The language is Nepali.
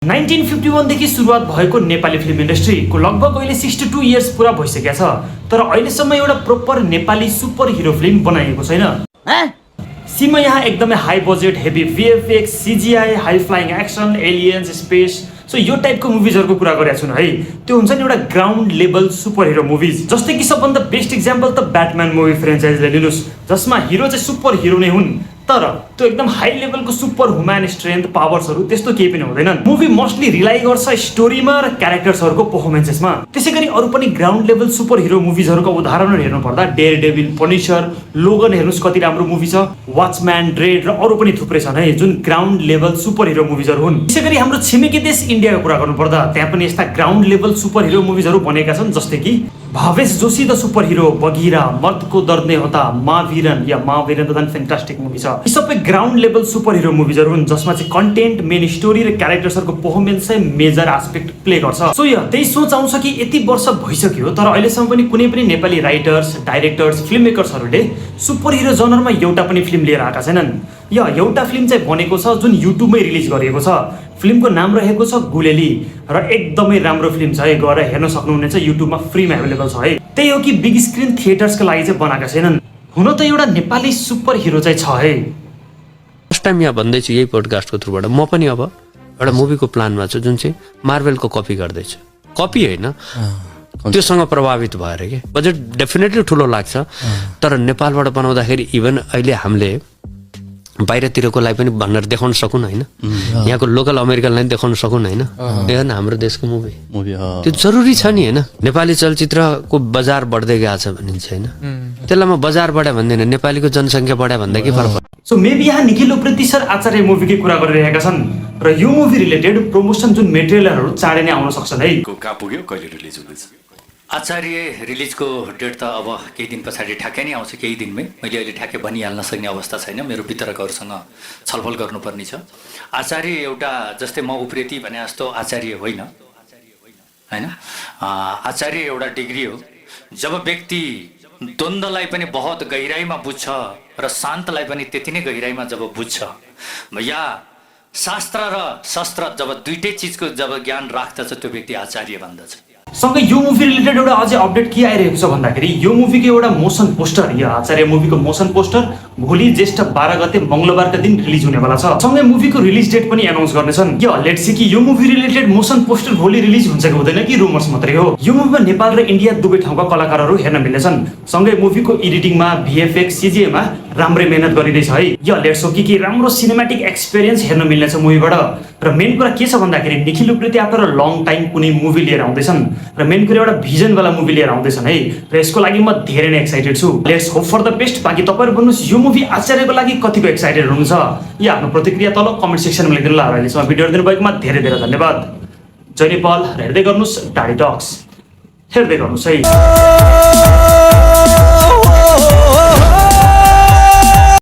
1951 देखि सुरुवात भएको नेपाली फिल्म इन्डस्ट्रीको लगभग अहिले 62 इयर्स पुरा भइसकेको छ, तर अहिलेसम्म एउटा proper Nepali superhero film बनाइएको छैन। सीमा यहाँ एकदमै high budget, heavy VFX, CGI, high flying action, aliens, space, so यो टाइपको मुभिजहरुको कुरा गरेको छु है। त्यो हुन्छ नि एउटा ground level super hero movies, जस्तै कि सबभन्दा बेस्ट एक्जाम्पल त ब्याटम्यान मुभी फ्रेन्चाइजले लिनुस्, जसमा हिरो चाहिँ सुपर हिरो नै हुन्, तर त्यो एकदम हाई लेभलको सुपर ह्युमन स्ट्रेन्थ पावर्सहरु त्यस्तो केही पनि हुँदैनन्। मुभी मोस्टली रिलाइ गर्छ स्टोरीमा र क्यारेक्टर्सहरुको परफर्मेन्सेसमा। त्यसैगरी अरु पनि ग्राउन्ड लेभल सुपर हिरो मुभिजहरुको उदाहरणहरु हेर्नु पर्दा डेयरडेभिल, पनिशर, लोगन हेर्नुस् कति राम्रो मुभी छ, वाचम्यान, ड्रेड र अरु पनि थुप्रै छन् है जुन ग्राउन्ड लेभल सुपर हिरो मुभिजहरु हुन्। त्यसैगरी हाम्रो छिमेकी देश इन्डियाको कुरा गर्नु पर्दा त्यहाँ पनि यस्ता ग्राउन्ड लेभल सुपर हिरो मुभिजहरु बनेका छन्, जस्तै कि Bhavesh Joshi the super hero, Bagheera, Mard Ko दर्द ने होता, महावीरन या महावीरन त फ्यान्टास्टिक मुभी छ। यी सबै ग्राउन्ड लेभल सुपर हिरो मुभिजहरु हुन् जसमा चाहिँ कन्टेन्ट, मेन स्टोरी र क्यारेक्टर्सहरुको परफर्मेन्स चाहिँ मेजर एस्पेक्ट प्ले गर्छ। सो त्यही सोच आउँछ कि यति वर्ष भइसक्यो तर अहिलेसम्म पनि कुनै पनि नेपाली राइटर्स, डाइरेक्टर्स, फिल्म मेकर्सहरुले सुपर हिरो जनरमा एउटा पनि फिल्म लिएर आएका छैनन्। एउटा फिल्म चाहिँ बनेको छ जुन युट्युबमै रिलिज गरिएको छ। फिल्मको नाम रहेको छ गुलेली र एकदमै राम्रो फिल्म छ है, गएर हेर्न सक्नुहुनेछ, युट्युबमा फ्रीमा अवेलेबल छ है। त्यही हो कि बिग स्क्रिन थिएटर्सको लागि चाहिँ बनाएका छैनन्। हुन त एउटा नेपाली सुपर हिरो चाहिँ छ है। फर्स्ट टाइम यहाँ भन्दैछु यही पोडकास्टको थ्रुबाट म पनि अब एउटा मुभीको प्लानमा छु जुन चाहिँ मार्भेलको कपी गर्दैछु। कपी होइन, त्योसँग प्रभावित भएर के बजेट डेफिनेटली ठुलो लाग्छ, तर नेपालबाट बनाउँदाखेरि इभन अहिले हामीले बाहिरतिरकोलाई पनि भनेर देखाउन सकुन् होइन, यहाँको लोकल अमेरिकनलाई पनि देखाउन सकुन् होइन, हेर्न हाम्रो देशको मुभी त्यो जरुरी छ नि होइन। नेपाली चलचित्रको बजार बढ्दै गएको छ भनिन्छ होइन, त्यसलाई म बजार बढायो भन्दैन, नेपालीको जनसङ्ख्या बढायो भन्दा के फरक पर्छ। सो मेबी यहाँ निखिल उप्रेती सर आचार्य मुभीकै कुरा गरिरहेका छन् र यो मुभी रिलेटेड प्रमोसन जुन मेटेरियलहरू चाँडै नै आउन सक्छन् है। कहाँ पुग्यो, कहिले रिलिज हुँदैछ? आचार्य रिलिजको डेट त अब केही दिन पछाडि ठ्याक्कै नै आउँछ, केही दिनमै। मैले अहिले ठ्याक्कै भनिहाल्न सक्ने अवस्था छैन, मेरो वितरकहरूसँग छलफल गर्नुपर्ने छ। आचार्य एउटा जस्तै म उप्रेती भने जस्तो आचार्य होइन होइन, आचार्य एउटा डिग्री हो। जब व्यक्ति द्वन्द्वलाई पनि बहुत गहिराइमा बुझ्छ र शान्तलाई पनि त्यति नै गहिराइमा जब बुझ्छ, या शास्त्र र शस्त्र जब दुइटै चिजको जब ज्ञान राख्दछ त्यो व्यक्ति आचार्य भन्दछ। सँगै यो मुभी रिलेटेड एउटा अझै अपडेट के आइरहेको छ भन्दाखेरि यो मुभीको एउटा मोसन पोस्टर, यो आचार्य मुभीको मोसन पोस्टर भोलि ज्येष्ठ 12 गते मंगलबारका दिन रिलिज हुनेवाला छ। सँगै मुभीको रिलिज डेट पनि एनाउन्स गर्नेछन्। लेट्स सी कि यो मुभी रिलेटेड मोसन पोस्टर भोलि रिलिज हुन्छ कि हुँदैन कि रुमर्स मात्रै हो। यो मुभीमा नेपाल र इन्डिया दुवै ठाउँका कलाकारहरू हेर्न मिल्नेछन्। सँगै मुभीको एडिटिङमा, VFX, CGI मा राम्रै मेहनत गरिँदैछ है। लेट्स हो कि राम्रो सिनेमेटिक एक्सपिरियन्स हेर्न मिल्नेछ मुभीबाट। र मेन कुरा के छ भन्दाखेरि Nikhil Upreti after a long time कुनै मुभी लिएर आउँदैछन् र मेन कुरा एउटा भिजन वाला मुभी लिएर आउँदैछन् है, र यसको लागि म धेरै नै एक्साइटेड छु। Let's hope for the best. बाँकी तपाईहरु भन्नुस् यो मुभी आचार्यको लागि कतिको एक्साइटेड हुनुहुन्छ, या आफ्नो प्रतिक्रिया तल कमेन्ट सेक्सनमा लेखिदिनु होला। अहिलेसम्म भिडियो हेर्दिनु भएकोमा धेरै धेरै धन्यवाद। जय नेपाल। हेर्दै गर्नुस् टाढी टक्स, हेर्दै गर्नुस् है।